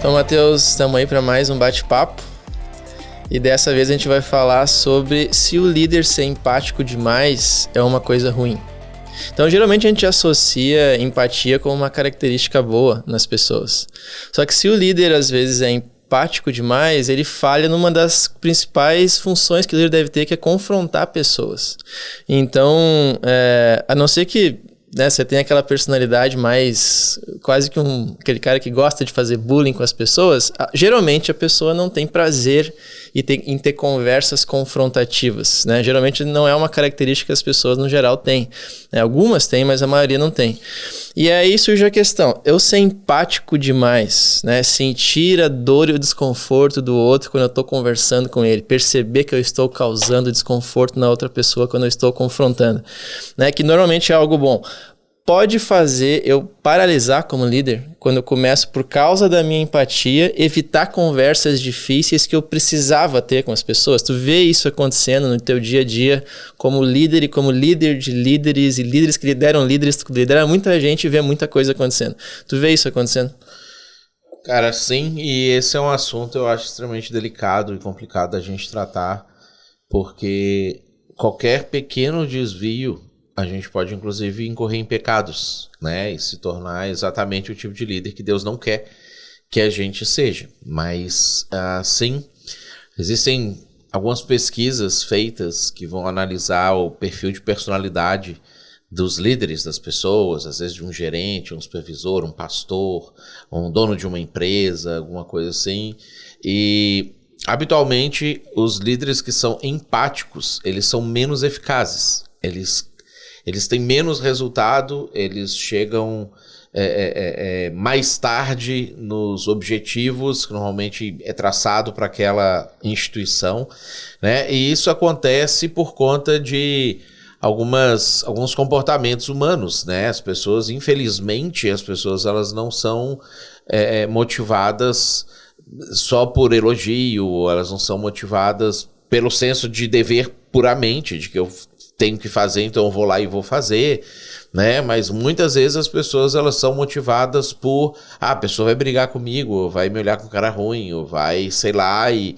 Então, Matheus, estamos aí para mais um bate-papo e dessa vez a gente vai falar sobre se o líder ser empático demais é uma coisa ruim. Então, geralmente a gente associa empatia como uma característica boa nas pessoas. Só que se o líder às vezes é empático demais, ele falha numa das principais funções que o líder deve ter, que é confrontar pessoas. Então, a não ser que você tem aquela personalidade mais quase que aquele cara que gosta de fazer bullying com as pessoas, geralmente a pessoa não tem prazer em ter conversas confrontativas, né? Geralmente não é uma característica que as pessoas no geral têm, né? Algumas têm, mas a maioria não tem. E aí surge a questão, eu ser empático demais, né? Sentir a dor e o desconforto do outro quando eu estou conversando com ele, perceber que eu estou causando desconforto na outra pessoa quando eu estou confrontando, né? Que normalmente é algo bom. Pode fazer eu paralisar como líder quando eu começo, por causa da minha empatia, evitar conversas difíceis que eu precisava ter com as pessoas. Tu vê isso acontecendo no teu dia a dia como líder e como líder de líderes e líderes que lideram líderes, que lideram muita gente e vê muita coisa acontecendo. Tu vê isso acontecendo? Cara, sim, e esse é um assunto eu acho extremamente delicado e complicado da gente tratar, porque qualquer pequeno desvio a gente pode, inclusive, incorrer em pecados, né? E se tornar exatamente o tipo de líder que Deus não quer que a gente seja. Mas, sim, existem algumas pesquisas feitas que vão analisar o perfil de personalidade dos líderes das pessoas, às vezes de um gerente, um supervisor, um pastor, um dono de uma empresa, alguma coisa assim. E, habitualmente, os líderes que são empáticos, eles são menos eficazes. Eles têm menos resultado, eles chegam mais tarde nos objetivos que normalmente é traçado para aquela instituição, né? E isso acontece por conta de alguns comportamentos humanos, né? As pessoas, infelizmente, elas não são motivadas só por elogio, elas não são motivadas pelo senso de dever puramente, de que eu tenho que fazer, então eu vou lá e vou fazer, né? Mas muitas vezes as pessoas, elas são motivadas por, a pessoa vai brigar comigo, ou vai me olhar com cara ruim, ou vai, sei lá, e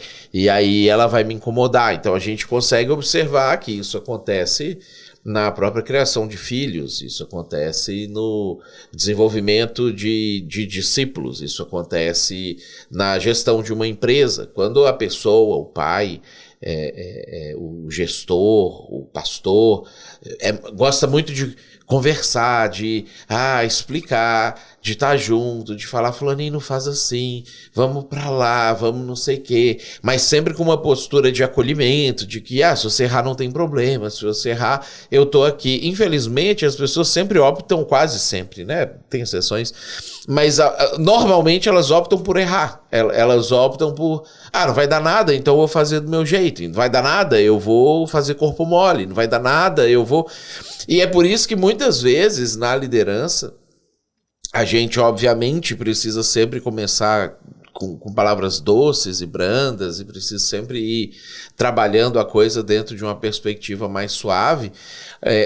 aí ela vai me incomodar. Então a gente consegue observar que isso acontece na própria criação de filhos, isso acontece no desenvolvimento de discípulos, isso acontece na gestão de uma empresa. Quando a pessoa, o pai, o gestor, o pastor, gosta muito de conversar, de explicar, de estar junto, de falar, fulaninho, não faz assim, vamos pra lá, vamos não sei o quê, mas sempre com uma postura de acolhimento, de que, se você errar não tem problema, se você errar, eu tô aqui. Infelizmente, as pessoas sempre optam, quase sempre, né, tem exceções, mas normalmente elas optam por errar, elas optam por, não vai dar nada, então eu vou fazer do meu jeito, não vai dar nada, eu vou fazer corpo mole, não vai dar nada, eu vou... E é por isso que muitas vezes na liderança a gente obviamente precisa sempre começar com palavras doces e brandas e precisa sempre ir trabalhando a coisa dentro de uma perspectiva mais suave,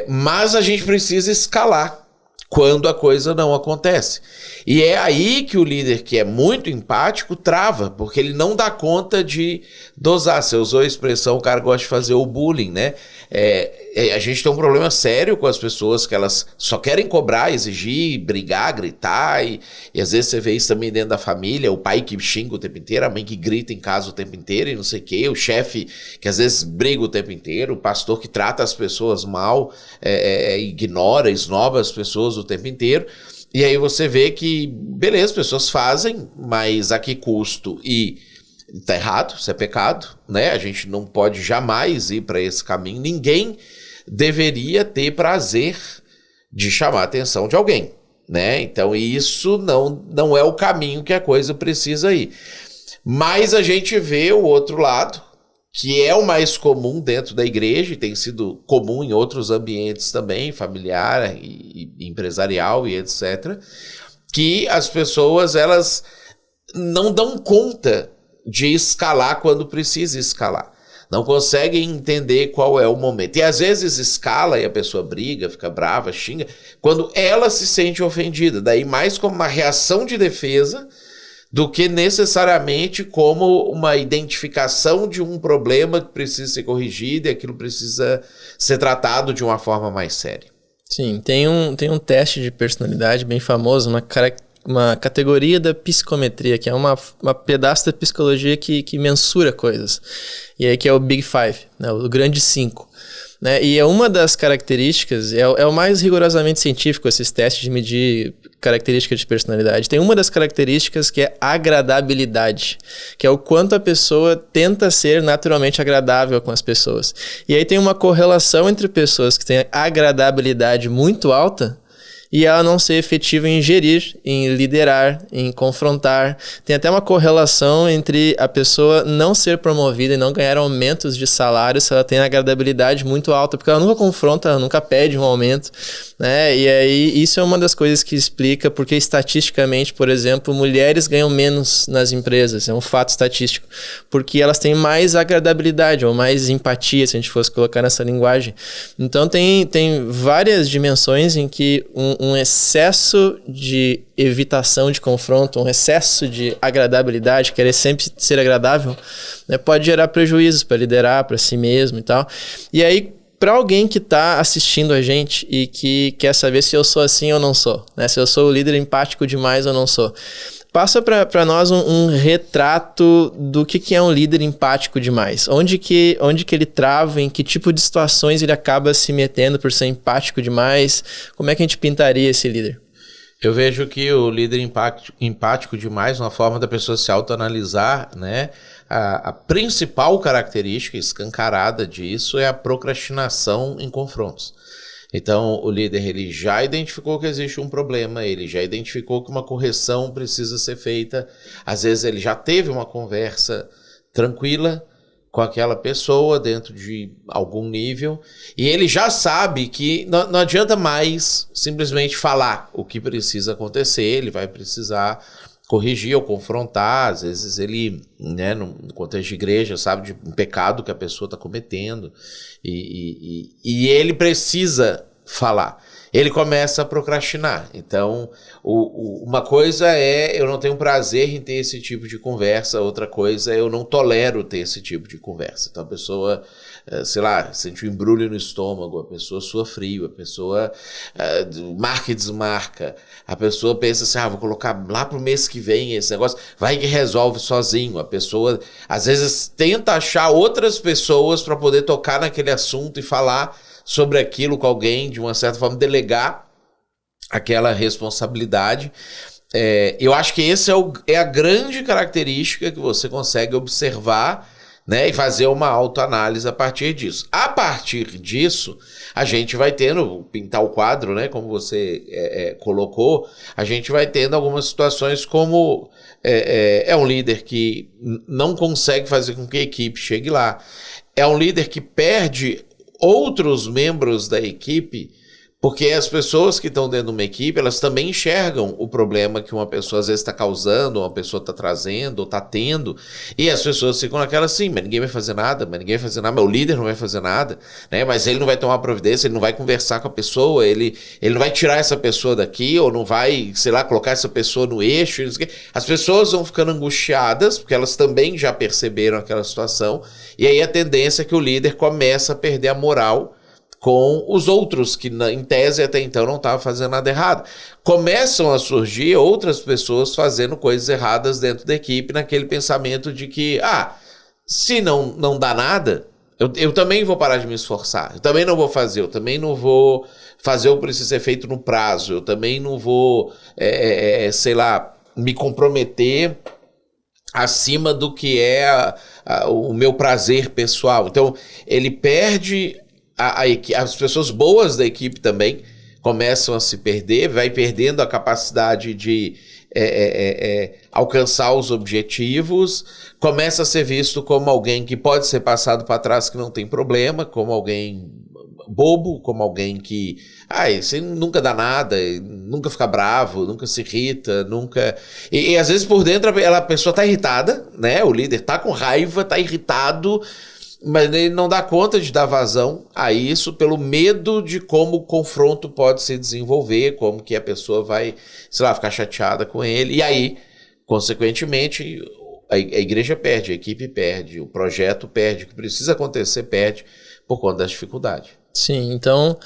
mas a gente precisa escalar quando a coisa não acontece. E é aí que o líder que é muito empático trava, porque ele não dá conta de dosar. Você usou a expressão, o cara gosta de fazer o bullying, né? A gente tem um problema sério com as pessoas que elas só querem cobrar, exigir, brigar, gritar, e às vezes você vê isso também dentro da família, o pai que xinga o tempo inteiro, a mãe que grita em casa o tempo inteiro e não sei o quê, o chefe que às vezes briga o tempo inteiro, o pastor que trata as pessoas mal, ignora, esnoba as pessoas o tempo inteiro. E aí você vê que, beleza, as pessoas fazem, mas a que custo? E tá errado, isso é pecado, né? A gente não pode jamais ir para esse caminho. Ninguém deveria ter prazer de chamar a atenção de alguém, né? Então isso não é o caminho que a coisa precisa ir. Mas a gente vê o outro lado, que é o mais comum dentro da igreja, e tem sido comum em outros ambientes também, familiar e empresarial e etc., que as pessoas, elas não dão conta de escalar quando precisa escalar. Não conseguem entender qual é o momento. E às vezes escala e a pessoa briga, fica brava, xinga, quando ela se sente ofendida. Daí mais como uma reação de defesa do que necessariamente como uma identificação de um problema que precisa ser corrigido e aquilo precisa ser tratado de uma forma mais séria. Sim, tem um teste de personalidade bem famoso, uma categoria da psicometria, que é uma pedaço da psicologia que mensura coisas. E aí que é o Big Five, né, o Grande Cinco. Né? E é uma das características, é o mais rigorosamente científico, esses testes de medir características de personalidade. Tem uma das características que é agradabilidade, que é o quanto a pessoa tenta ser naturalmente agradável com as pessoas. E aí tem uma correlação entre pessoas que têm agradabilidade muito alta e ela não ser efetiva em gerir, em liderar, em confrontar. Tem até uma correlação entre a pessoa não ser promovida e não ganhar aumentos de salário se ela tem agradabilidade muito alta, porque ela nunca confronta, ela nunca pede um aumento, né? E aí isso é uma das coisas que explica porque estatisticamente, por exemplo, mulheres ganham menos nas empresas, é um fato estatístico, porque elas têm mais agradabilidade ou mais empatia, se a gente fosse colocar nessa linguagem. Então tem várias dimensões em que um excesso de evitação de confronto, um excesso de agradabilidade, querer sempre ser agradável, né, pode gerar prejuízos para liderar, para si mesmo e tal. E aí, para alguém que está assistindo a gente e que quer saber se eu sou assim ou não sou, né, se eu sou o líder empático demais ou não sou, passa para nós um retrato do que é um líder empático demais. Onde que ele trava, em que tipo de situações ele acaba se metendo por ser empático demais. Como é que a gente pintaria esse líder? Eu vejo que o líder empático demais, uma forma da pessoa se autoanalisar, né? A principal característica escancarada disso é a procrastinação em confrontos. Então, o líder ele já identificou que existe um problema, ele já identificou que uma correção precisa ser feita. Às vezes ele já teve uma conversa tranquila com aquela pessoa dentro de algum nível e ele já sabe que não adianta mais simplesmente falar o que precisa acontecer, ele vai precisar corrigir ou confrontar. Às vezes ele, né, no contexto de igreja, sabe de um pecado que a pessoa está cometendo e ele precisa falar. Ele começa a procrastinar. Então, uma coisa é eu não tenho prazer em ter esse tipo de conversa, outra coisa é eu não tolero ter esse tipo de conversa. Então a pessoa, sei lá, sente um embrulho no estômago, a pessoa sua frio, a pessoa marca e desmarca, a pessoa pensa assim, vou colocar lá pro mês que vem esse negócio, vai que resolve sozinho. A pessoa, às vezes, tenta achar outras pessoas para poder tocar naquele assunto e falar sobre aquilo com alguém, de uma certa forma, delegar aquela responsabilidade. Eu acho que esse é a grande característica que você consegue observar, né, e fazer uma autoanálise a partir disso. A partir disso, a gente vai tendo, pintar o quadro, né, como você colocou, a gente vai tendo algumas situações como é um líder que não consegue fazer com que a equipe chegue lá, é um líder que perde outros membros da equipe, porque as pessoas que estão dentro de uma equipe, elas também enxergam o problema que uma pessoa às vezes está causando, uma pessoa está trazendo, ou está tendo, e as pessoas ficam naquela assim, mas ninguém vai fazer nada, mas o líder não vai fazer nada, né? Mas ele não vai tomar providência, ele não vai conversar com a pessoa, ele não vai tirar essa pessoa daqui, ou não vai, sei lá, colocar essa pessoa no eixo, as pessoas vão ficando angustiadas, porque elas também já perceberam aquela situação, e aí a tendência é que o líder começa a perder a moral com os outros que, em tese, até então não estavam fazendo nada errado. Começam a surgir outras pessoas fazendo coisas erradas dentro da equipe, naquele pensamento de que, se não dá nada, eu também vou parar de me esforçar, eu também não vou fazer, eu também não vou fazer o que precisa ser feito no prazo, eu também não vou, sei lá, me comprometer acima do que é o meu prazer pessoal. Então, ele perde... as pessoas boas da equipe também começam a se perder, vai perdendo a capacidade de alcançar os objetivos, começa a ser visto como alguém que pode ser passado para trás, que não tem problema, como alguém bobo, como alguém que isso nunca dá nada, nunca fica bravo, nunca se irrita, nunca... E às vezes por dentro a pessoa está irritada, né? O líder está com raiva, está irritado, mas ele não dá conta de dar vazão a isso pelo medo de como o confronto pode se desenvolver, como que a pessoa vai, sei lá, ficar chateada com ele. E aí consequentemente, a igreja perde, a equipe perde, o projeto perde, o que precisa acontecer perde por conta das dificuldades. Sim, então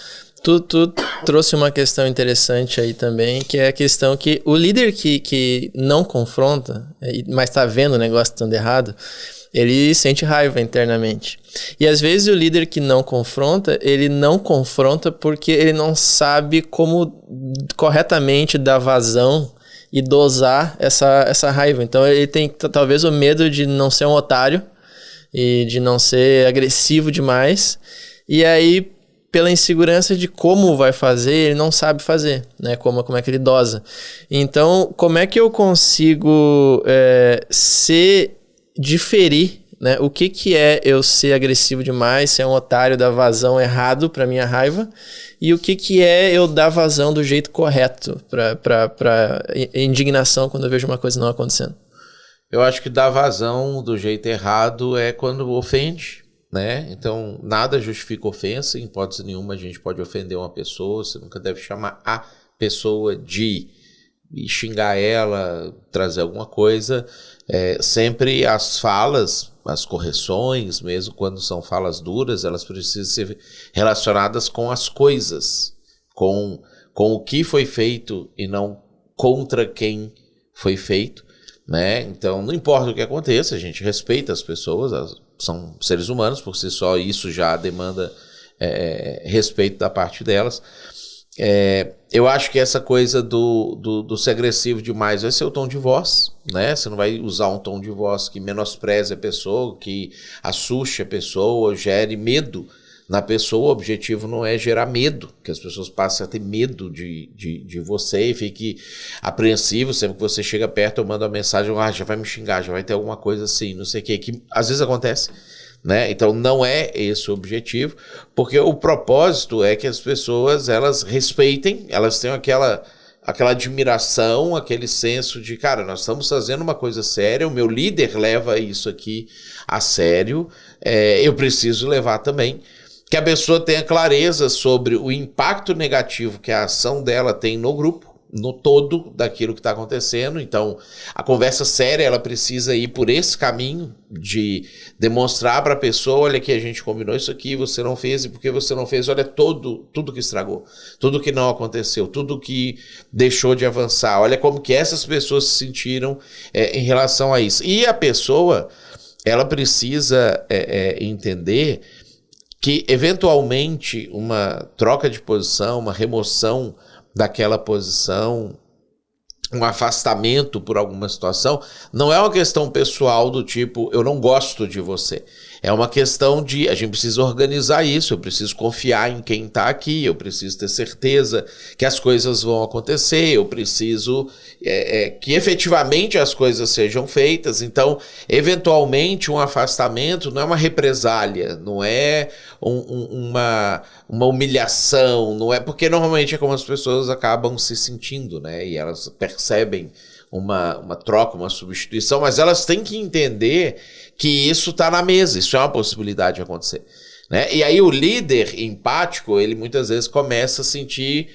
tu trouxe uma questão interessante aí também, que é a questão que o líder que não confronta, mas está vendo o negócio estando errado, ele sente raiva internamente. E às vezes o líder que não confronta, ele não confronta porque ele não sabe como corretamente dar vazão e dosar essa raiva. Então ele tem talvez o medo de não ser um otário e de não ser agressivo demais. E aí, pela insegurança de como vai fazer, ele não sabe fazer, né? Como é que ele dosa. Então, como é que eu consigo diferir, né? O que é eu ser agressivo demais, ser um otário, dar vazão errado para minha raiva, e o que é eu dar vazão do jeito correto para indignação quando eu vejo uma coisa não acontecendo? Eu acho que dar vazão do jeito errado é quando ofende, né? Então, nada justifica ofensa, em hipótese nenhuma a gente pode ofender uma pessoa, você nunca deve chamar a pessoa de e xingar ela, trazer alguma coisa. Sempre as falas, as correções, mesmo quando são falas duras, elas precisam ser relacionadas com as coisas, com o que foi feito e não contra quem foi feito, né? Então, não importa o que aconteça, a gente respeita as pessoas, elas são seres humanos, por si só isso já demanda respeito da parte delas. Eu acho que essa coisa do ser agressivo demais vai ser o tom de voz, né? Você não vai usar um tom de voz que menospreze a pessoa, que assuste a pessoa, gere medo na pessoa. O objetivo não é gerar medo, que as pessoas passem a ter medo de você e fique apreensivo sempre que você chega perto ou manda uma mensagem, já vai me xingar, já vai ter alguma coisa assim, não sei o que às vezes acontece. Né? Então não é esse o objetivo, porque o propósito é que as pessoas elas respeitem, elas tenham aquela admiração, aquele senso de, cara, nós estamos fazendo uma coisa séria, o meu líder leva isso aqui a sério, eu preciso levar também. Que a pessoa tenha clareza sobre o impacto negativo que a ação dela tem no grupo, no todo daquilo que está acontecendo. Então, a conversa séria, ela precisa ir por esse caminho de demonstrar para a pessoa, olha aqui, a gente combinou isso aqui, você não fez, e porque você não fez, olha tudo que estragou, tudo que não aconteceu, tudo que deixou de avançar, olha como que essas pessoas se sentiram em relação a isso. E a pessoa, ela precisa entender que, eventualmente, uma troca de posição, uma remoção daquela posição, um afastamento por alguma situação, não é uma questão pessoal do tipo, eu não gosto de você. É uma questão de, a gente precisa organizar isso, eu preciso confiar em quem está aqui, eu preciso ter certeza que as coisas vão acontecer, eu preciso que efetivamente as coisas sejam feitas. Então, eventualmente, um afastamento não é uma represália, não é uma humilhação, não é, porque normalmente é como as pessoas acabam se sentindo, né? E elas percebem uma troca, uma substituição, mas elas têm que entender que isso está na mesa, isso é uma possibilidade de acontecer, né? E aí o líder empático, ele muitas vezes começa a sentir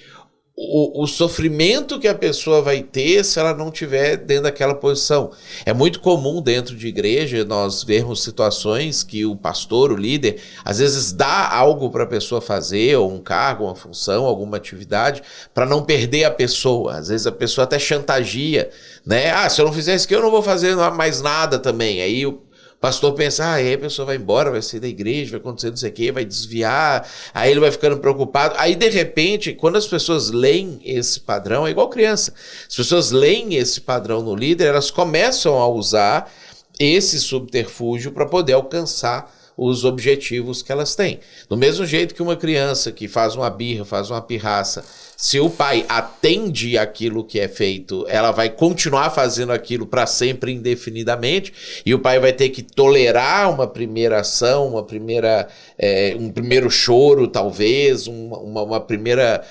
o sofrimento que a pessoa vai ter se ela não estiver dentro daquela posição. É muito comum dentro de igreja nós vermos situações que o pastor, o líder, às vezes dá algo para a pessoa fazer, ou um cargo, uma função, alguma atividade, para não perder a pessoa. Às vezes a pessoa até chantageia, né? Se eu não fizer isso aqui, eu não vou fazer mais nada também. Aí o pastor pensa, aí a pessoa vai embora, vai sair da igreja, vai acontecer não sei o quê, vai desviar, aí ele vai ficando preocupado. Aí, de repente, quando as pessoas leem esse padrão, é igual criança, as pessoas leem esse padrão no líder, elas começam a usar esse subterfúgio para poder alcançar os objetivos que elas têm. Do mesmo jeito que uma criança que faz uma birra, faz uma pirraça, se o pai atende aquilo que é feito, ela vai continuar fazendo aquilo para sempre, indefinidamente, e o pai vai ter que tolerar uma primeira ação, um primeiro choro, talvez, uma primeira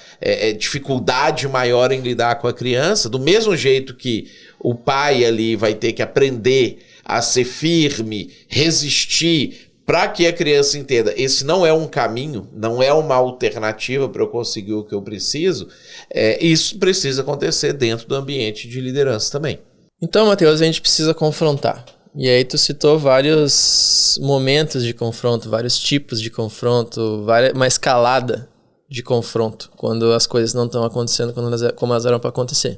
dificuldade maior em lidar com a criança, do mesmo jeito que o pai ali vai ter que aprender a ser firme, resistir, para que a criança entenda, esse não é um caminho, não é uma alternativa para eu conseguir o que eu preciso, isso precisa acontecer dentro do ambiente de liderança também. Então, Matheus, a gente precisa confrontar. E aí tu citou vários momentos de confronto, vários tipos de confronto, uma escalada de confronto, quando as coisas não estão acontecendo como elas eram para acontecer.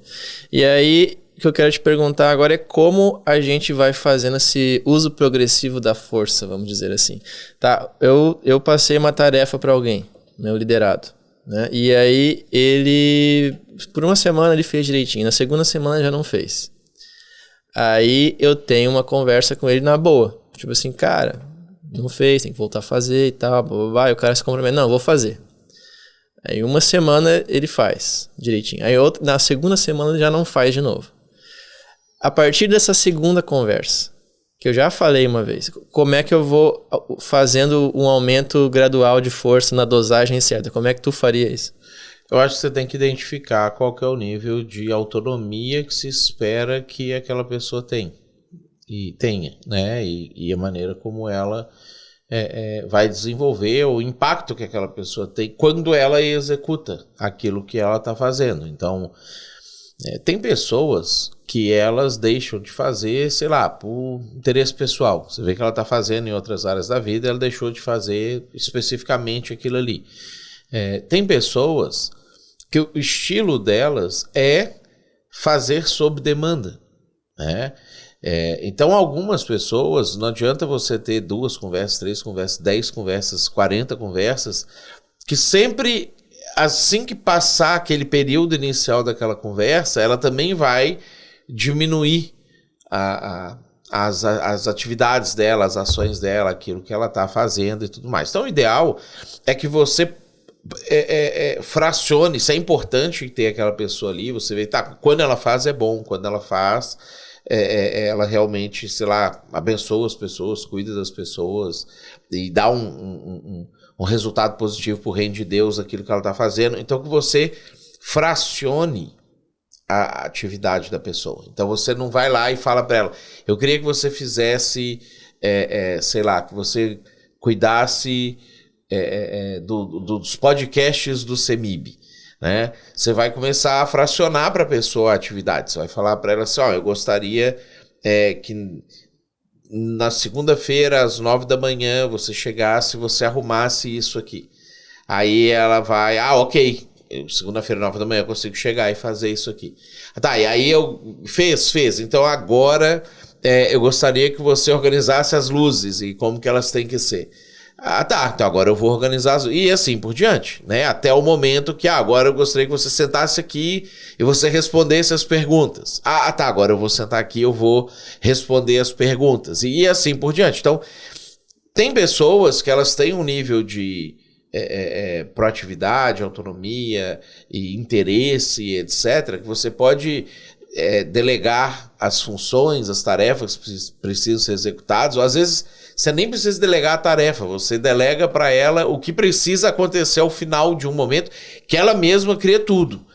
E aí, o que eu quero te perguntar agora é como a gente vai fazendo esse uso progressivo da força, vamos dizer assim. Tá, eu passei uma tarefa para alguém, meu liderado, né? E aí ele, por uma semana ele fez direitinho, na segunda semana já não fez. Aí eu tenho uma conversa com ele na boa. Tipo assim, cara, não fez, tem que voltar a fazer e tal. Blá, blá, blá. E o cara se compromete, não, vou fazer. Aí uma semana ele faz direitinho. Aí na segunda semana ele já não faz de novo. A partir dessa segunda conversa, que eu já falei uma vez, como é que eu vou fazendo um aumento gradual de força na dosagem certa? Como é que tu faria isso? Eu acho que você tem que identificar qual que é o nível de autonomia que se espera que aquela pessoa tenha, né? E a maneira como ela vai desenvolver, o impacto que aquela pessoa tem quando ela executa aquilo que ela está fazendo. Então, tem pessoas que elas deixam de fazer, sei lá, por interesse pessoal. Você vê que ela está fazendo em outras áreas da vida, ela deixou de fazer especificamente aquilo ali. Tem pessoas que o estilo delas é fazer sob demanda, né? Então algumas pessoas, não adianta você ter 2 conversas, 3 conversas, 10 conversas, 40 conversas, que sempre, assim que passar aquele período inicial daquela conversa, ela também vai diminuir as atividades dela, as ações dela, aquilo que ela está fazendo e tudo mais. Então o ideal é que você fracione. Isso é importante ter aquela pessoa ali, você vê, tá, quando ela faz é bom, quando ela faz, ela realmente, sei lá, abençoa as pessoas, cuida das pessoas e dá um resultado positivo pro reino de Deus, aquilo que ela está fazendo. Então que você fracione a atividade da pessoa. Então você não vai lá e fala para ela, eu queria que você fizesse, sei lá, que você cuidasse dos podcasts do CEMIB, né? Você vai começar a fracionar para a pessoa a atividade. Você vai falar para ela assim, eu gostaria que na segunda-feira às 9 da manhã você chegasse e você arrumasse isso aqui. Aí ela vai, ok, segunda-feira 9 da manhã eu consigo chegar e fazer isso aqui. Tá, e aí fez. Então agora eu gostaria que você organizasse as luzes e como que elas têm que ser. Tá, então agora eu vou organizar e assim por diante, né? Até o momento que agora eu gostaria que você sentasse aqui e você respondesse as perguntas. Tá, agora eu vou sentar aqui e eu vou responder as perguntas e assim por diante. Então, tem pessoas que elas têm um nível de proatividade, autonomia e interesse, etc., que você pode delegar as funções, as tarefas que precisam ser executadas, ou às vezes você nem precisa delegar a tarefa, você delega para ela o que precisa acontecer ao final de um momento, que ela mesma cria tudo.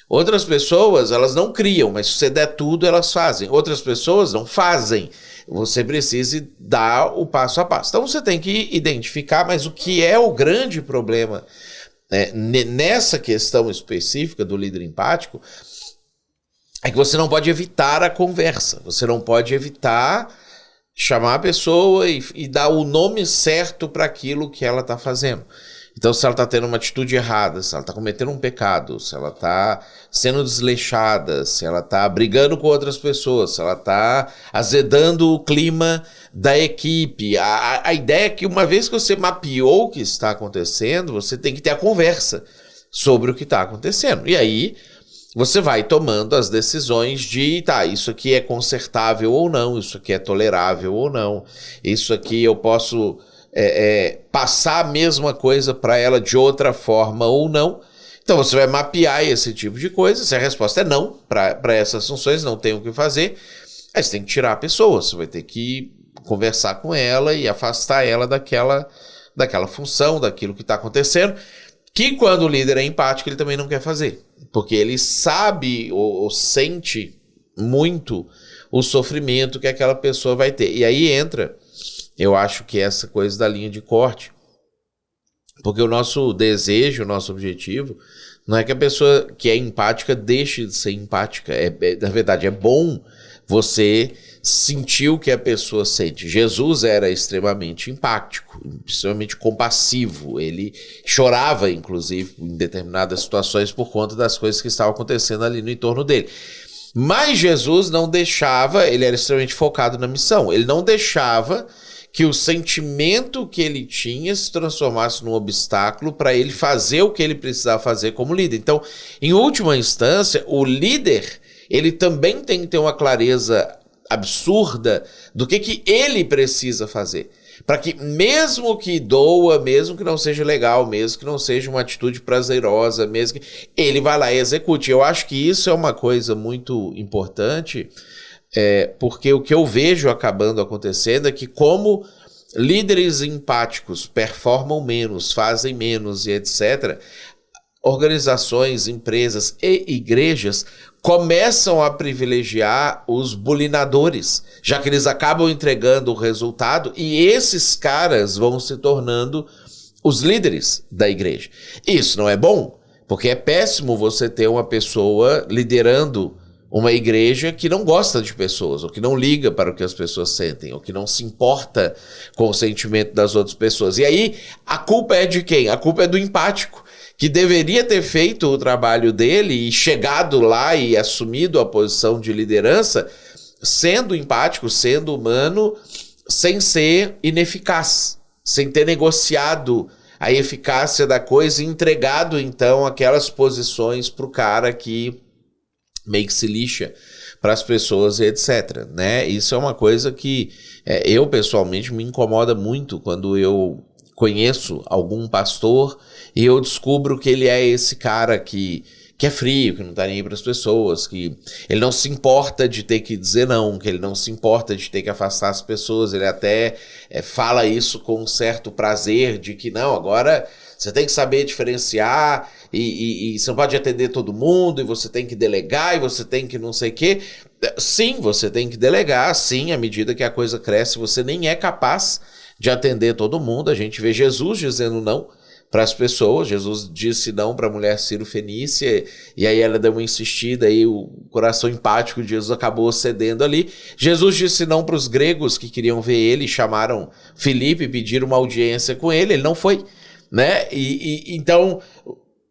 Outras pessoas, elas não criam, mas se você der tudo, elas fazem. Outras pessoas não fazem. Você precisa dar o passo a passo. Então você tem que identificar, mas o que é o grande problema nessa questão específica do líder empático é que você não pode evitar a conversa, você não pode evitar chamar a pessoa e dar o nome certo para aquilo que ela está fazendo. Então, se ela está tendo uma atitude errada, se ela está cometendo um pecado, se ela está sendo desleixada, se ela está brigando com outras pessoas, se ela está azedando o clima da equipe, a ideia é que uma vez que você mapeou o que está acontecendo, você tem que ter a conversa sobre o que está acontecendo. E aí você vai tomando as decisões de, isso aqui é consertável ou não, isso aqui é tolerável ou não, isso aqui eu posso passar a mesma coisa para ela de outra forma ou não. Então você vai mapear esse tipo de coisa. Se a resposta é não, para essas funções não tem o que fazer, aí você tem que tirar a pessoa, você vai ter que conversar com ela e afastar ela daquela função, daquilo que está acontecendo, que quando o líder é empático ele também não quer fazer. Porque ele sabe ou sente muito o sofrimento que aquela pessoa vai ter. E aí entra, eu acho que essa coisa da linha de corte. Porque o nosso desejo, o nosso objetivo Não é que a pessoa que é empática deixe de ser empática. Na verdade, é bom você sentir o que a pessoa sente. Jesus era extremamente empático, extremamente compassivo. Ele chorava, inclusive, em determinadas situações por conta das coisas que estavam acontecendo ali no entorno dele. Mas Jesus não deixava, ele era extremamente focado na missão. Ele não deixava que o sentimento que ele tinha se transformasse num obstáculo para ele fazer o que ele precisava fazer como líder. Então, em última instância, o líder, ele também tem que ter uma clareza absurda do que ele precisa fazer. Para que, mesmo que doa, mesmo que não seja legal, mesmo que não seja uma atitude prazerosa, mesmo que ele vá lá e execute. Eu acho que isso é uma coisa muito importante, porque o que eu vejo acabando acontecendo é que, como líderes empáticos performam menos, fazem menos e etc., organizações, empresas e igrejas começam a privilegiar os bulinadores, já que eles acabam entregando o resultado, e esses caras vão se tornando os líderes da igreja. Isso não é bom, porque é péssimo você ter uma pessoa liderando uma igreja que não gosta de pessoas, ou que não liga para o que as pessoas sentem, ou que não se importa com o sentimento das outras pessoas. E aí, a culpa é de quem? A culpa é do empático, que deveria ter feito o trabalho dele e chegado lá e assumido a posição de liderança, sendo empático, sendo humano, sem ser ineficaz, sem ter negociado a eficácia da coisa e entregado, então, aquelas posições para o cara que meio que se lixa para as pessoas e etc, né? Isso é uma coisa que eu, pessoalmente, me incomoda muito quando eu conheço algum pastor e eu descubro que ele é esse cara que é frio, que não tá nem aí para as pessoas, que ele não se importa de ter que dizer não, que ele não se importa de ter que afastar as pessoas, ele até fala isso com um certo prazer de que não, agora você tem que saber diferenciar e você não pode atender todo mundo, e você tem que delegar, e você tem que não sei o quê. Sim, você tem que delegar, sim, à medida que a coisa cresce, você nem é capaz de atender todo mundo. A gente vê Jesus dizendo não para as pessoas. Jesus disse não para a mulher Ciro-Fenícia, e aí ela deu uma insistida, e o coração empático de Jesus acabou cedendo ali. Jesus disse não para os gregos que queriam ver ele, chamaram Filipe, pediram uma audiência com ele não foi, né? Então,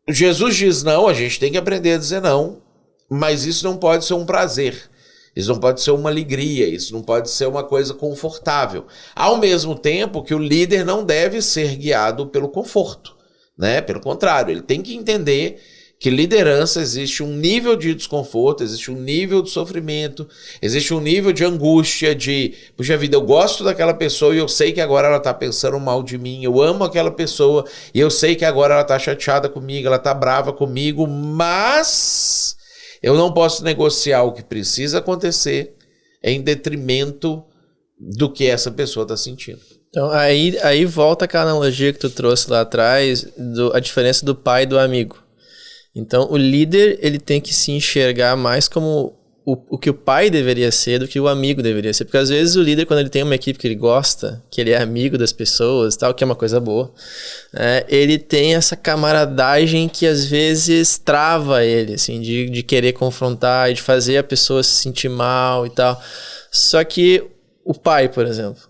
Jesus diz não, a gente tem que aprender a dizer não, mas isso não pode ser um prazer. Isso não pode ser uma alegria, isso não pode ser uma coisa confortável. Ao mesmo tempo que o líder não deve ser guiado pelo conforto, né? Pelo contrário, ele tem que entender que liderança existe um nível de desconforto, existe um nível de sofrimento, existe um nível de angústia, de, puxa vida, eu gosto daquela pessoa e eu sei que agora ela está pensando mal de mim, eu amo aquela pessoa e eu sei que agora ela está chateada comigo, ela está brava comigo, mas eu não posso negociar o que precisa acontecer em detrimento do que essa pessoa está sentindo. Então, aí volta aquela analogia que tu trouxe lá atrás, a diferença do pai e do amigo. Então, o líder, ele tem que se enxergar mais como o que o pai deveria ser do que o amigo deveria ser. Porque, às vezes, o líder, quando ele tem uma equipe que ele gosta, que ele é amigo das pessoas, tal, que é uma coisa boa, ele tem essa camaradagem que, às vezes, trava ele, assim, de querer confrontar e de fazer a pessoa se sentir mal e tal. Só que o pai, por exemplo,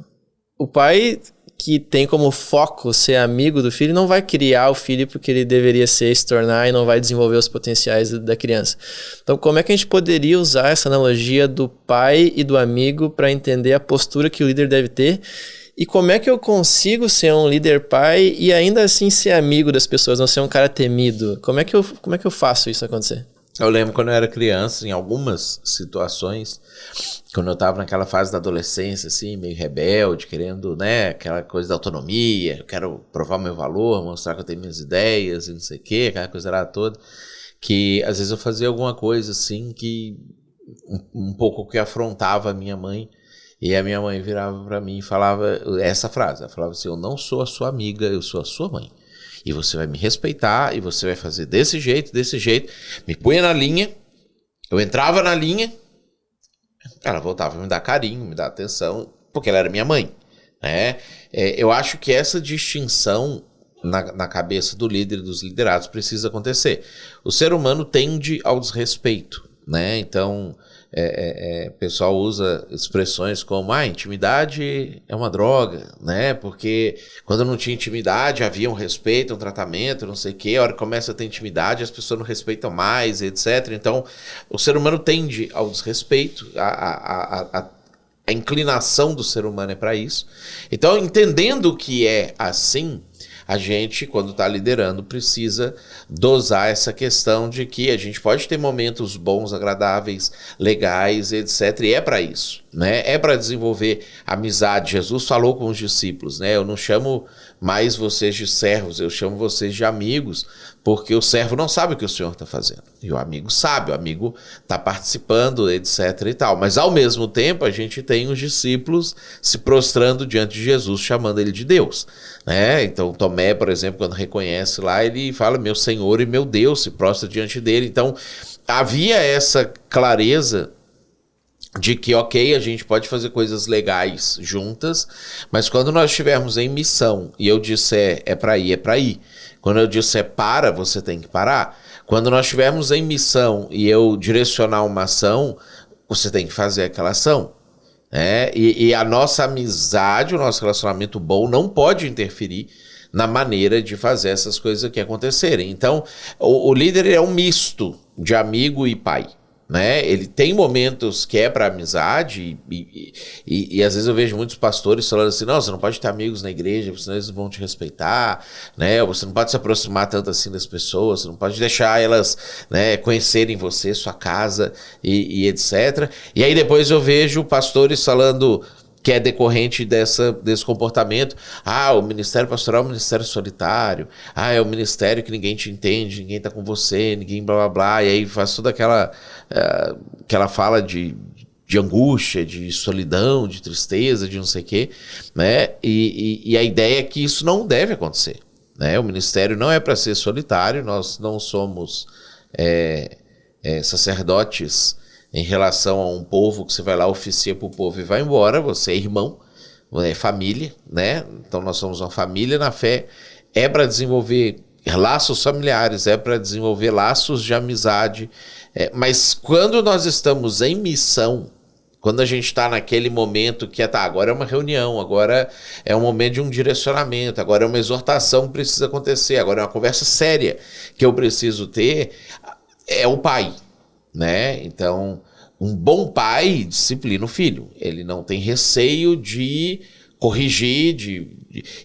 o pai que tem como foco ser amigo do filho, não vai criar o filho porque ele deveria ser, se tornar, e não vai desenvolver os potenciais da criança. Então, como é que a gente poderia usar essa analogia do pai e do amigo para entender a postura que o líder deve ter? E como é que eu consigo ser um líder pai e ainda assim ser amigo das pessoas, não ser um cara temido? Como é que eu faço isso acontecer? Eu lembro quando eu era criança, em algumas situações, quando eu tava naquela fase da adolescência, assim, meio rebelde, querendo, né, aquela coisa da autonomia, eu quero provar meu valor, mostrar que eu tenho minhas ideias e não sei o quê, aquela coisa lá toda, que às vezes eu fazia alguma coisa, assim, que um pouco que afrontava a minha mãe, e a minha mãe virava pra mim e falava essa frase, ela falava assim, eu não sou a sua amiga, eu sou a sua mãe. E você vai me respeitar, e você vai fazer desse jeito, me punha na linha, eu entrava na linha, ela voltava a me dar carinho, me dar atenção, porque ela era minha mãe, né? Eu acho que essa distinção na cabeça do líder e dos liderados precisa acontecer. O ser humano tende ao desrespeito, né? Então, o pessoal usa expressões como intimidade é uma droga, né? Porque quando não tinha intimidade havia um respeito, um tratamento, não sei o quê. A hora que começa a ter intimidade, as pessoas não respeitam mais, etc. Então, o ser humano tende ao desrespeito, a inclinação do ser humano é para isso. Então, entendendo que é assim, a gente, quando está liderando, precisa dosar essa questão de que a gente pode ter momentos bons, agradáveis, legais, etc. E é para isso, né? É para desenvolver amizade. Jesus falou com os discípulos, né? Eu não chamo mais vocês de servos, eu chamo vocês de amigos, porque o servo não sabe o que o Senhor está fazendo. E o amigo sabe, o amigo está participando, etc. e tal. Mas, ao mesmo tempo, a gente tem os discípulos se prostrando diante de Jesus, chamando ele de Deus, né? Então, Tomé, por exemplo, quando reconhece lá, ele fala, meu Senhor e meu Deus, se prostra diante dele. Então, havia essa clareza de que, ok, a gente pode fazer coisas legais juntas, mas quando nós estivermos em missão e eu disser é para ir, é para ir. Quando eu disser para, você tem que parar. Quando nós estivermos em missão e eu direcionar uma ação, você tem que fazer aquela ação. E a nossa amizade, o nosso relacionamento bom não pode interferir na maneira de fazer essas coisas aqui acontecerem. Então, o líder é um misto de amigo e pai, né? Ele tem momentos que é para amizade e às vezes eu vejo muitos pastores falando assim, não, você não pode ter amigos na igreja, senão eles vão te respeitar, né? Você não pode se aproximar tanto assim das pessoas, você não pode deixar elas, né, conhecerem você, sua casa e etc. E aí depois eu vejo pastores falando que é decorrente desse comportamento. O ministério pastoral é um ministério solitário. É um ministério que ninguém te entende, ninguém tá com você, ninguém blá blá blá. E aí faz toda aquela fala de angústia, de solidão, de tristeza, de não sei o quê, né? E a ideia é que isso não deve acontecer, né? O ministério não é para ser solitário, nós não somos sacerdotes em relação a um povo que você vai lá, oficia para o povo e vai embora. Você é irmão, é família, né? Então nós somos uma família na fé. É para desenvolver laços familiares, é para desenvolver laços de amizade. Mas quando nós estamos em missão, quando a gente está naquele momento que agora é uma reunião, agora é um momento de um direcionamento, agora é uma exortação que precisa acontecer, agora é uma conversa séria que eu preciso ter, é o pai, né? Então, um bom pai disciplina o filho. Ele não tem receio de corrigir,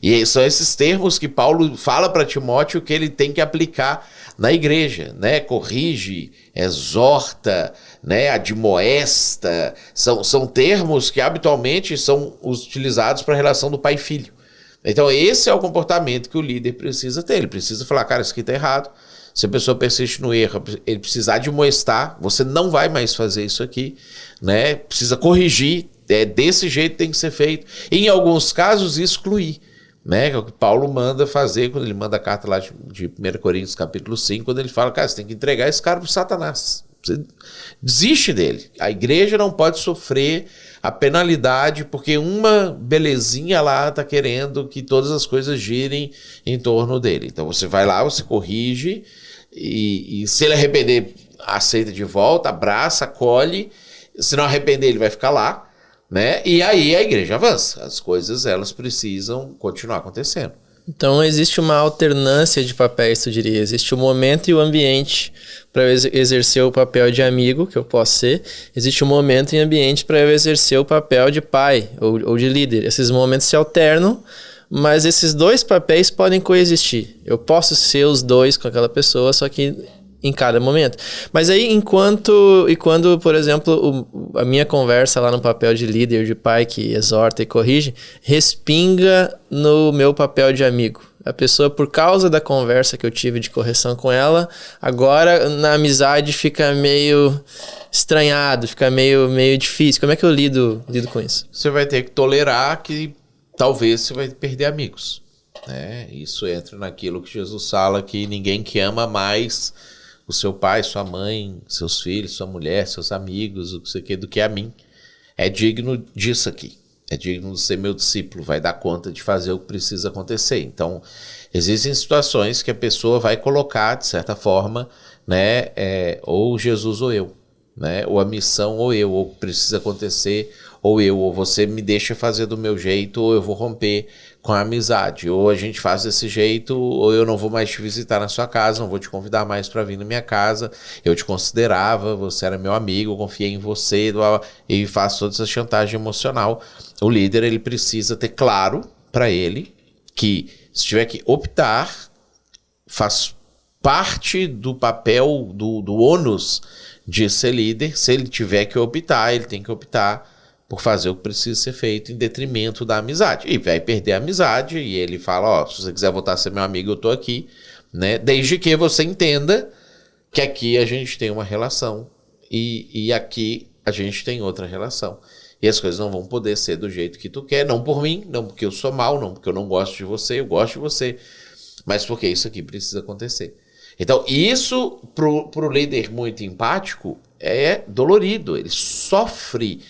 e são esses termos que Paulo fala para Timóteo que ele tem que aplicar na igreja, né? Corrige, exorta, né? Admoesta. São termos que habitualmente são utilizados para a relação do pai e filho. Então, esse é o comportamento que o líder precisa ter. Ele precisa falar, cara, isso aqui está errado. Se a pessoa persiste no erro, ele precisar admoestar, você não vai mais fazer isso aqui, né? Precisa corrigir, desse jeito tem que ser feito. E, em alguns casos, excluir, né? Que é o que Paulo manda fazer quando ele manda a carta lá de 1 Coríntios capítulo 5, quando ele fala, cara, você tem que entregar esse cara para o Satanás. Você desiste dele. A igreja não pode sofrer a penalidade porque uma belezinha lá está querendo que todas as coisas girem em torno dele. Então você vai lá, você corrige e se ele arrepender, aceita de volta, abraça, acolhe. Se não arrepender, ele vai ficar lá, né? E aí a igreja avança. As coisas, elas precisam continuar acontecendo. Então existe uma alternância de papéis, tu diria. Existe o momento e o ambiente para eu exercer o papel de amigo, que eu posso ser. Existe um momento e ambiente para eu exercer o papel de pai ou de líder. Esses momentos se alternam, mas esses dois papéis podem coexistir. Eu posso ser os dois com aquela pessoa, só que em cada momento. Mas aí, quando, por exemplo, a minha conversa lá no papel de líder, de pai que exorta e corrige, respinga no meu papel de amigo. A pessoa, por causa da conversa que eu tive de correção com ela, agora na amizade fica meio estranhado, fica meio difícil. Como é que eu lido com isso? Você vai ter que tolerar que talvez você vai perder amigos, né? Isso entra naquilo que Jesus fala, que ninguém que ama mais o seu pai, sua mãe, seus filhos, sua mulher, seus amigos, o que você quer, do que a mim, é digno disso aqui, é digno de ser meu discípulo, vai dar conta de fazer o que precisa acontecer. Então, existem situações que a pessoa vai colocar, de certa forma, né, ou Jesus ou eu, né, ou a missão ou eu, ou precisa acontecer ou você me deixa fazer do meu jeito, ou eu vou romper com a amizade, ou a gente faz desse jeito, ou eu não vou mais te visitar na sua casa, não vou te convidar mais para vir na minha casa, eu te considerava, você era meu amigo, eu confiei em você, e faço toda essa chantagem emocional. O líder, ele precisa ter claro para ele que se tiver que optar, faz parte do papel, do ônus de ser líder. Se ele tiver que optar, ele tem que optar por fazer o que precisa ser feito em detrimento da amizade. E vai perder a amizade, e ele fala, se você quiser voltar a ser meu amigo, eu tô aqui, né? Desde que você entenda que aqui a gente tem uma relação e aqui a gente tem outra relação. E as coisas não vão poder ser do jeito que tu quer, não por mim, não porque eu sou mal, não porque eu não gosto de você, eu gosto de você, mas porque isso aqui precisa acontecer. Então, isso pro líder muito empático é dolorido, ele sofre,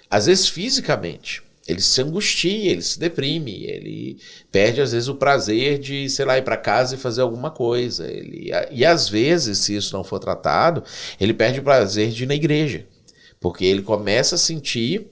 às vezes fisicamente, ele se angustia, ele se deprime, ele perde às vezes o prazer de, sei lá, ir para casa e fazer alguma coisa. E às vezes, se isso não for tratado, ele perde o prazer de ir na igreja, porque ele começa a sentir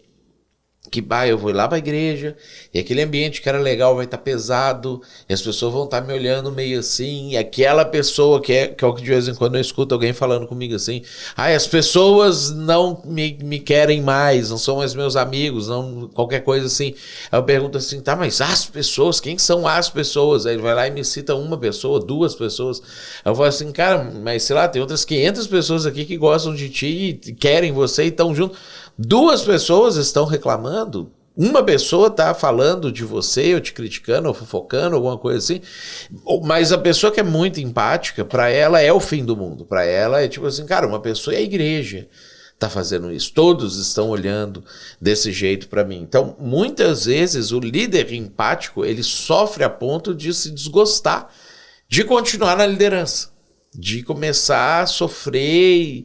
que eu vou lá para a igreja, e aquele ambiente que era legal vai estar pesado, e as pessoas vão estar me olhando meio assim, e aquela pessoa que é o que de vez em quando eu escuto alguém falando comigo assim, as pessoas não me querem mais, não são mais meus amigos, não, qualquer coisa assim. Aí eu pergunto assim, tá, mas as pessoas, quem são as pessoas? Aí ele vai lá e me cita uma pessoa, duas pessoas. Aí eu falo assim, cara, mas sei lá, tem outras 500 pessoas aqui que gostam de ti, e querem você e estão juntos. 2 pessoas estão reclamando, uma pessoa está falando de você, ou te criticando, ou fofocando, alguma coisa assim, mas a pessoa que é muito empática, para ela é o fim do mundo, para ela é tipo assim, cara, uma pessoa é a igreja está fazendo isso, todos estão olhando desse jeito para mim. Então, muitas vezes, o líder empático, ele sofre a ponto de se desgostar, de continuar na liderança, de começar a sofrer,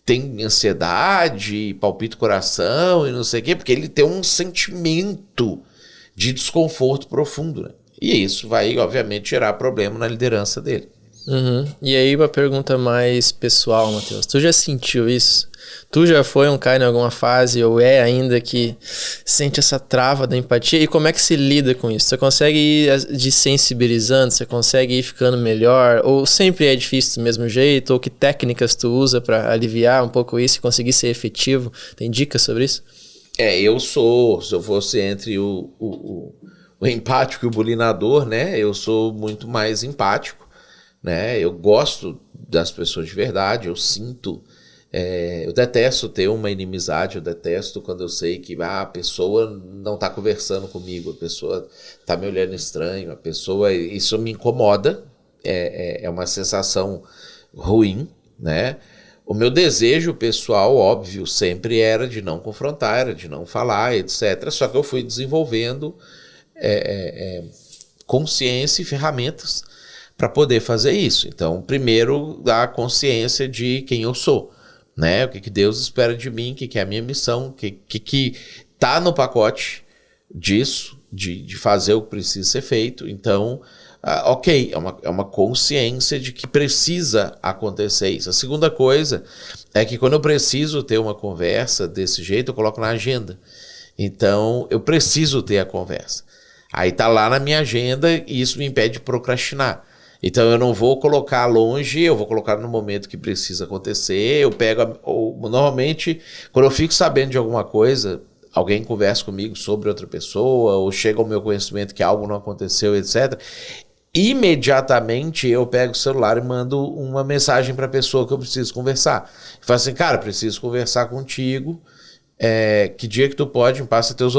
tem ansiedade, palpita o coração e não sei o quê, porque ele tem um sentimento de desconforto profundo, né? E isso vai, obviamente, gerar problema na liderança dele. Uhum. E aí uma pergunta mais pessoal, Matheus. Tu já sentiu isso? Tu já foi um cara em alguma fase, ou é ainda, que sente essa trava da empatia? E como é que se lida com isso? Você consegue ir desensibilizando? Você consegue ir ficando melhor? Ou sempre é difícil do mesmo jeito? Ou que técnicas tu usa para aliviar um pouco isso e conseguir ser efetivo? Tem dicas sobre isso? Se eu fosse entre o empático e o bulinador, né? Eu sou muito mais empático, né? Eu gosto das pessoas de verdade, eu sinto. Eu detesto ter uma inimizade, eu detesto quando eu sei que a pessoa não está conversando comigo, a pessoa está me olhando estranho, isso me incomoda, é uma sensação ruim, né? O meu desejo pessoal, óbvio, sempre era de não confrontar, era de não falar, etc. Só que eu fui desenvolvendo consciência e ferramentas para poder fazer isso. Então, primeiro, dar consciência de quem eu sou, né? O que Deus espera de mim, o que é a minha missão, o que tá no pacote disso, de fazer o que precisa ser feito. Então, ok, é uma consciência de que precisa acontecer isso. A segunda coisa é que quando eu preciso ter uma conversa desse jeito, eu coloco na agenda. Então, eu preciso ter a conversa. Aí tá lá na minha agenda e isso me impede de procrastinar. Então eu não vou colocar longe, eu vou colocar no momento que precisa acontecer. Eu pego, normalmente, quando eu fico sabendo de alguma coisa, alguém conversa comigo sobre outra pessoa, ou chega ao meu conhecimento que algo não aconteceu, etc. Imediatamente eu pego o celular e mando uma mensagem para a pessoa que eu preciso conversar. Eu falo assim, cara, preciso conversar contigo. Que dia que tu pode, me passa teus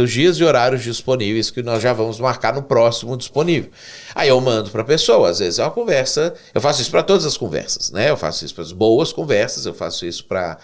dias e horários disponíveis, que nós já vamos marcar no próximo disponível. Aí eu mando para a pessoa, às vezes é uma conversa, eu faço isso para todas as conversas, né? Eu faço isso para as boas conversas, eu faço isso para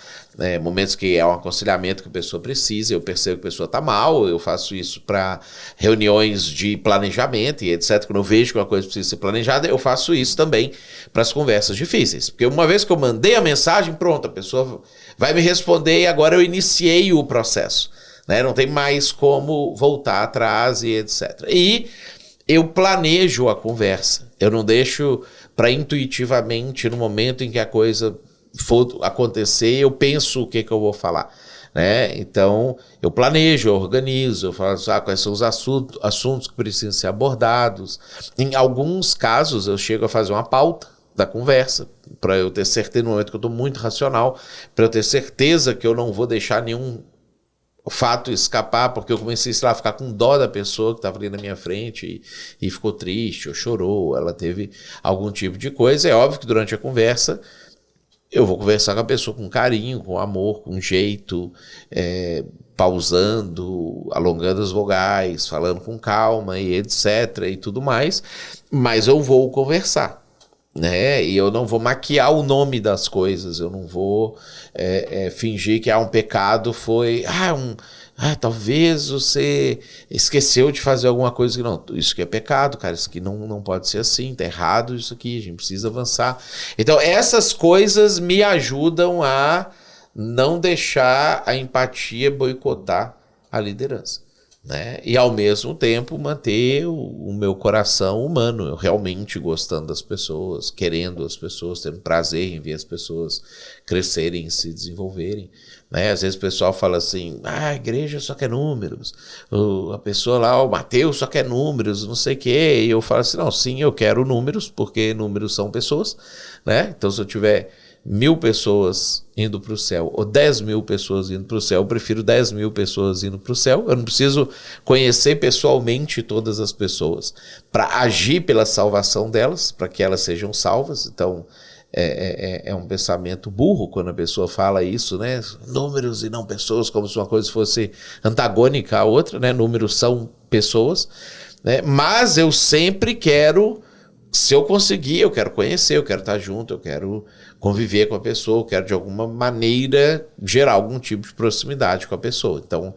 momentos que é um aconselhamento que a pessoa precisa, eu percebo que a pessoa está mal, eu faço isso para reuniões de planejamento e etc. Quando eu vejo que uma coisa precisa ser planejada, eu faço isso também para as conversas difíceis. Porque uma vez que eu mandei a mensagem, pronto, a pessoa vai me responder e agora eu iniciei o processo, né? Não tem mais como voltar atrás e etc. E eu planejo a conversa. Eu não deixo para intuitivamente, no momento em que a coisa for acontecer, eu penso o que eu vou falar, né? Então, eu planejo, eu organizo, eu falo quais são os assuntos que precisam ser abordados. Em alguns casos, eu chego a fazer uma pauta da conversa, para eu ter certeza, no momento que eu estou muito racional, para eu ter certeza que eu não vou deixar nenhum fato escapar, porque eu comecei, sei lá, a ficar com dó da pessoa que estava ali na minha frente e ficou triste, ou chorou, ela teve algum tipo de coisa. É óbvio que durante a conversa eu vou conversar com a pessoa com carinho, com amor, com jeito, pausando, alongando as vogais, falando com calma e etc. e tudo mais, mas eu vou conversar, né? E eu não vou maquiar o nome das coisas, eu não vou fingir que um pecado foi talvez você esqueceu de fazer alguma coisa que não, isso que é pecado, cara, isso aqui não pode ser assim, tá errado isso aqui, a gente precisa avançar. Então essas coisas me ajudam a não deixar a empatia boicotar a liderança, né? E ao mesmo tempo manter o meu coração humano, eu realmente gostando das pessoas, querendo as pessoas, tendo prazer em ver as pessoas crescerem, se desenvolverem, né? Às vezes o pessoal fala assim, a igreja só quer números, a pessoa lá, o Mateus só quer números, não sei o quê, e eu falo assim, não, sim, eu quero números, porque números são pessoas, né? Então se eu tiver 1.000 pessoas indo para o céu ou 10.000 pessoas indo para o céu, eu prefiro 10.000 pessoas indo para o céu. Eu não preciso conhecer pessoalmente todas as pessoas para agir pela salvação delas, para que elas sejam salvas. Então é um pensamento burro quando a pessoa fala isso, né? Números e não pessoas, como se uma coisa fosse antagônica à outra, né? Números são pessoas, né? Mas eu sempre quero, se eu conseguir, eu quero conhecer, eu quero estar junto, eu quero conviver com a pessoa, eu quero de alguma maneira gerar algum tipo de proximidade com a pessoa. Então,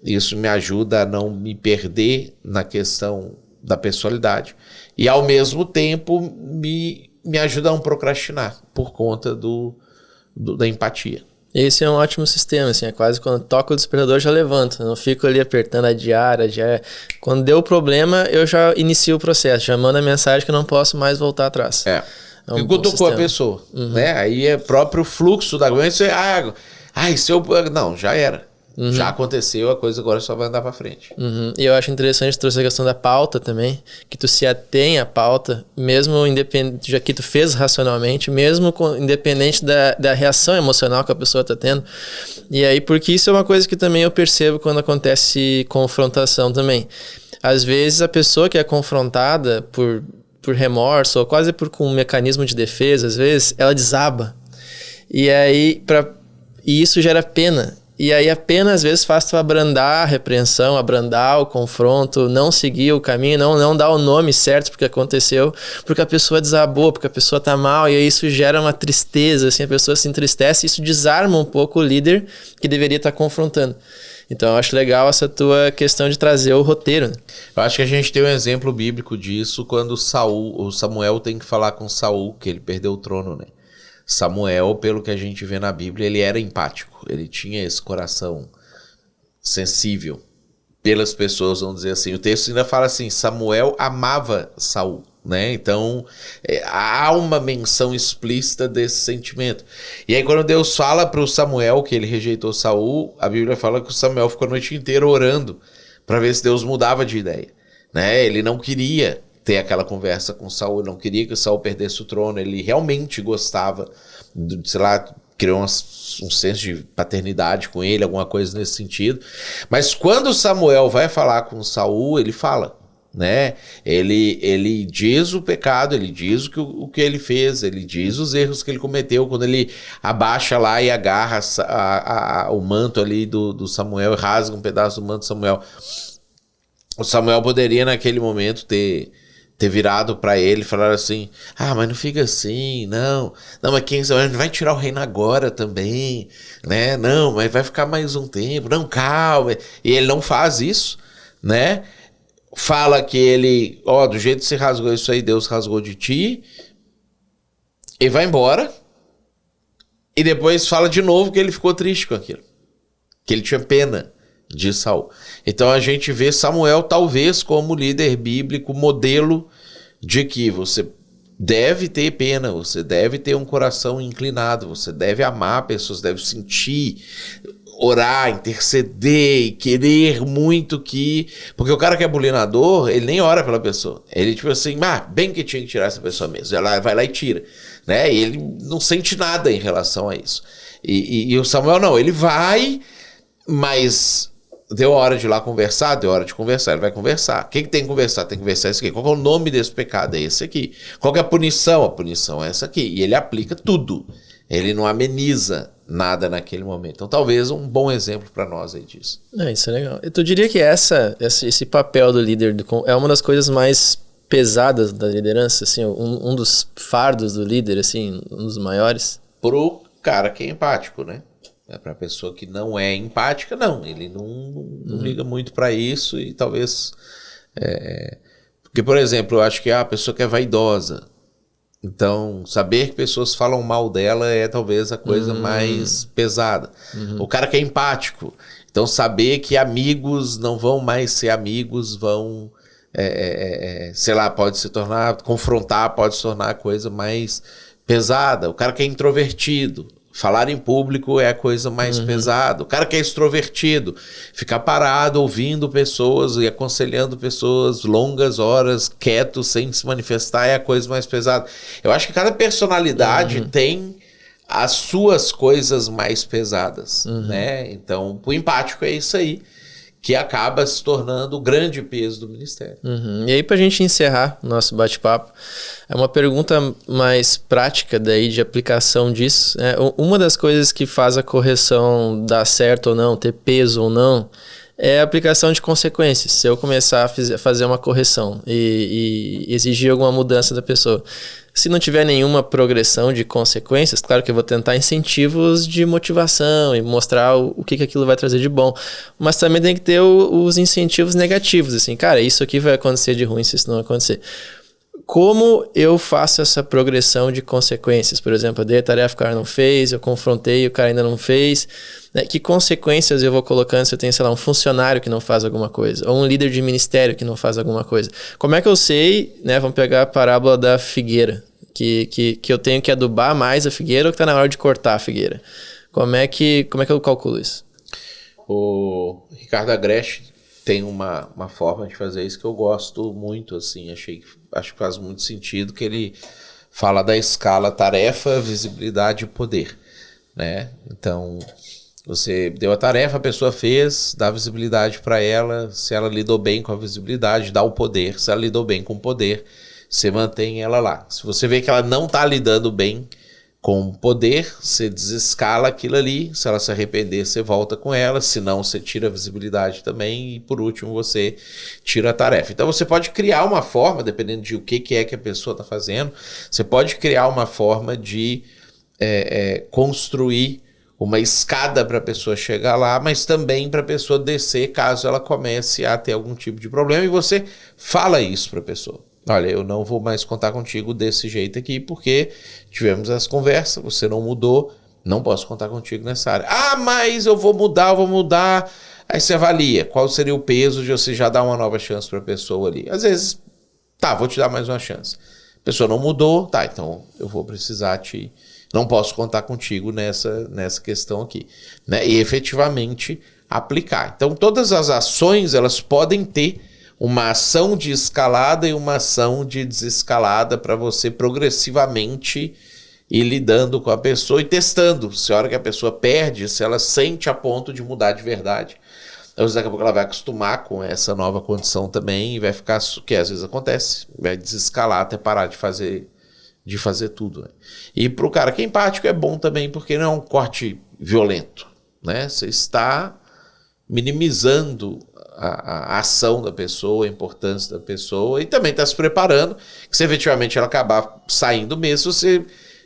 isso me ajuda a não me perder na questão da pessoalidade e, ao mesmo tempo, me ajuda a não procrastinar por conta da empatia. Esse é um ótimo sistema, assim, é quase quando toca o despertador já levanta, não fico ali apertando a diária, quando deu o problema eu já inicio o processo, já mando a mensagem que eu não posso mais voltar atrás. E quando tocou a pessoa, né? Aí é próprio fluxo da doença, não, já era. Já aconteceu, a coisa agora só vai andar pra frente. E eu acho interessante trouxe a questão da pauta também, que tu se atém à pauta, mesmo independente, já que tu fez racionalmente, mesmo independente da reação emocional que a pessoa tá tendo. E aí, porque isso é uma coisa que também eu percebo quando acontece confrontação também. Às vezes a pessoa que é confrontada por remorso, ou quase com um mecanismo de defesa, às vezes, ela desaba. E aí, e isso gera pena. E aí a pena às vezes faz tu abrandar a repreensão, abrandar o confronto, não seguir o caminho, não dar o nome certo porque aconteceu, porque a pessoa desabou, porque a pessoa tá mal, e aí isso gera uma tristeza, assim, a pessoa se entristece, e isso desarma um pouco o líder que deveria estar confrontando. Então eu acho legal essa tua questão de trazer o roteiro, né? Eu acho que a gente tem um exemplo bíblico disso quando o Samuel tem que falar com Saul, que ele perdeu o trono, né? Samuel, pelo que a gente vê na Bíblia, ele era empático, ele tinha esse coração sensível pelas pessoas, vamos dizer assim. O texto ainda fala assim, Samuel amava Saul, né? Então há uma menção explícita desse sentimento. E aí quando Deus fala para o Samuel que ele rejeitou Saul, a Bíblia fala que o Samuel ficou a noite inteira orando para ver se Deus mudava de ideia, né? Ele não queria ter aquela conversa com Saul, não queria que Saul perdesse o trono, ele realmente gostava, criou um senso de paternidade com ele, alguma coisa nesse sentido. Mas quando Samuel vai falar com Saul, ele fala, né? Ele diz o pecado, ele diz o que ele fez, ele diz os erros que ele cometeu, quando ele abaixa lá e agarra o manto ali do Samuel, rasga um pedaço do manto do Samuel. O Samuel poderia naquele momento ter virado para ele e falar assim, mas não fica assim, não, mas quem vai tirar o reino agora também, né? Não, mas vai ficar mais um tempo, não, calma. E ele não faz isso, né? Fala que ele, do jeito que você rasgou isso aí, Deus rasgou de ti, e vai embora, e depois fala de novo que ele ficou triste com aquilo, que ele tinha pena, de Saul. Então a gente vê Samuel talvez como líder bíblico, modelo de que você deve ter pena, você deve ter um coração inclinado, você deve amar pessoas, deve sentir, orar, interceder e querer muito que... Porque o cara que é bulinador, ele nem ora pela pessoa. Ele tipo assim, bem que tinha que tirar essa pessoa mesmo. Ela vai lá e tira, né? E ele não sente nada em relação a isso. E o Samuel não, ele vai, mas... Deu hora de ir lá conversar? Deu hora de conversar. Ele vai conversar. O que tem que conversar? Tem que conversar isso aqui. Qual é o nome desse pecado? É esse aqui. Qual que é a punição? A punição é essa aqui. E ele aplica tudo. Ele não ameniza nada naquele momento. Então, talvez um bom exemplo para nós aí disso. Isso é legal. Tu diria que esse papel do líder é uma das coisas mais pesadas da liderança? Assim, um dos fardos do líder, assim, um dos maiores? Pro cara que é empático, né? Para a pessoa que não é empática, não. Ele não liga muito para isso e talvez... Porque, por exemplo, eu acho que a pessoa que é vaidosa. Então, saber que pessoas falam mal dela é talvez a coisa mais pesada. O cara que é empático. Então, saber que amigos não vão mais ser amigos, vão... sei lá, pode se tornar... Confrontar pode se tornar a coisa mais pesada. O cara que é introvertido. Falar em público é a coisa mais pesada. O cara que é extrovertido, ficar parado ouvindo pessoas e aconselhando pessoas longas horas, quieto, sem se manifestar, é a coisa mais pesada. Eu acho que cada personalidade tem as suas coisas mais pesadas, né? Então, o empático é isso aí, que acaba se tornando o grande peso do ministério. E aí, pra gente encerrar o nosso bate-papo, é uma pergunta mais prática daí de aplicação disso. Uma das coisas que faz a correção dar certo ou não, ter peso ou não, é a aplicação de consequências. Se eu começar a fazer uma correção e exigir alguma mudança da pessoa, se não tiver nenhuma progressão de consequências, claro que eu vou tentar incentivos de motivação e mostrar o que aquilo vai trazer de bom. Mas também tem que ter os incentivos negativos, assim, cara, isso aqui vai acontecer de ruim se isso não acontecer. Como eu faço essa progressão de consequências? Por exemplo, eu dei a tarefa, o cara não fez, eu confrontei, o cara ainda não fez. Que consequências eu vou colocando se eu tenho, sei lá, um funcionário que não faz alguma coisa? Ou um líder de ministério que não faz alguma coisa? Como é que eu sei, né? Vamos pegar a parábola da figueira. Que eu tenho que adubar mais a figueira ou que está na hora de cortar a figueira? Como é que eu calculo isso? O Ricardo Agreste tem uma forma de fazer isso que eu gosto muito, assim, acho que faz muito sentido, que ele fala da escala tarefa, visibilidade e poder, né? Então, você deu a tarefa, a pessoa fez, dá visibilidade para ela, se ela lidou bem com a visibilidade, dá o poder, se ela lidou bem com o poder, você mantém ela lá. Se você vê que ela não está lidando bem com poder, você desescala aquilo ali. Se ela se arrepender, você volta com ela. Se não, você tira a visibilidade também. E por último, você tira a tarefa. Então você pode criar uma forma, dependendo de o que é que a pessoa está fazendo, você pode criar uma forma de construir uma escada para a pessoa chegar lá, mas também para a pessoa descer caso ela comece a ter algum tipo de problema. E você fala isso para a pessoa. Olha, eu não vou mais contar contigo desse jeito aqui, porque tivemos essa conversa, você não mudou, não posso contar contigo nessa área. Ah, mas eu vou mudar. Aí você avalia qual seria o peso de você já dar uma nova chance para a pessoa ali. Às vezes, vou te dar mais uma chance. A pessoa não mudou, então eu vou precisar não posso contar contigo nessa questão aqui, né? E efetivamente aplicar. Então todas as ações, elas podem ter uma ação de escalada e uma ação de desescalada para você progressivamente ir lidando com a pessoa e testando. Se a hora que a pessoa perde, se ela sente a ponto de mudar de verdade. Então, daqui a pouco ela vai acostumar com essa nova condição também e vai ficar, que às vezes acontece, vai desescalar até parar de fazer tudo. Né? E para o cara que é empático é bom também, porque não é um corte violento, né? Você está minimizando a ação da pessoa, a importância da pessoa, e também está se preparando, que se efetivamente ela acabar saindo mesmo, você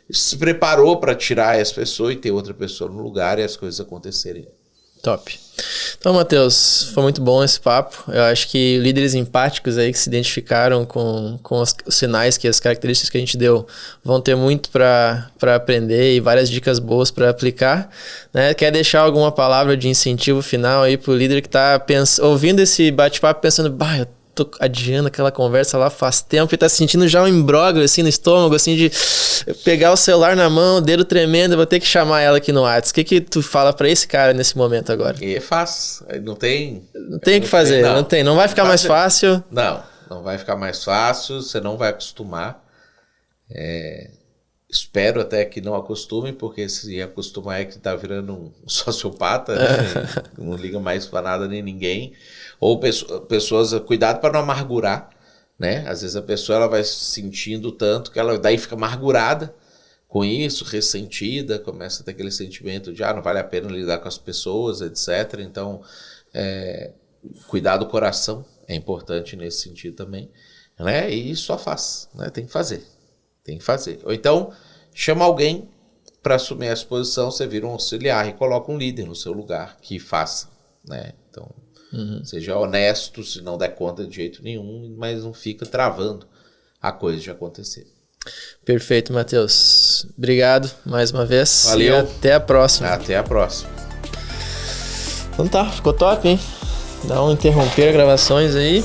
se preparou para tirar essa pessoa e ter outra pessoa no lugar e as coisas acontecerem. Top. Então, Matheus, foi muito bom esse papo. Eu acho que líderes empáticos aí que se identificaram com os sinais, as características que a gente deu, vão ter muito para aprender e várias dicas boas para aplicar, né? Quer deixar alguma palavra de incentivo final aí pro líder que está ouvindo esse bate-papo pensando, bah, eu tô adiando aquela conversa lá faz tempo e tá sentindo já um imbróglio assim no estômago, assim de pegar o celular na mão, dedo tremendo, vou ter que chamar ela aqui no WhatsApp. O que tu fala pra esse cara nesse momento agora? E é fácil, não tem o que fazer, não vai ficar mais fácil. Não vai ficar mais fácil, você não vai acostumar. Espero até que não acostumem, porque se acostumar é que tá virando um sociopata, né? Não liga mais pra nada nem ninguém. Ou pessoas, cuidado para não amargurar, né? Às vezes a pessoa ela vai se sentindo tanto que ela daí fica amargurada com isso, ressentida, começa a ter aquele sentimento de não vale a pena lidar com as pessoas, etc. Então, cuidar do coração é importante nesse sentido também, né? E só faz, né? Tem que fazer. Ou então, chama alguém para assumir essa posição, você vira um auxiliar e coloca um líder no seu lugar que faça, né? Então, seja honesto, se não der conta de jeito nenhum, mas não fica travando a coisa de acontecer. Perfeito, Matheus. Obrigado mais uma vez. Valeu. E até a próxima. Até a próxima. Então tá, ficou top, hein? Dá um interromper gravações aí.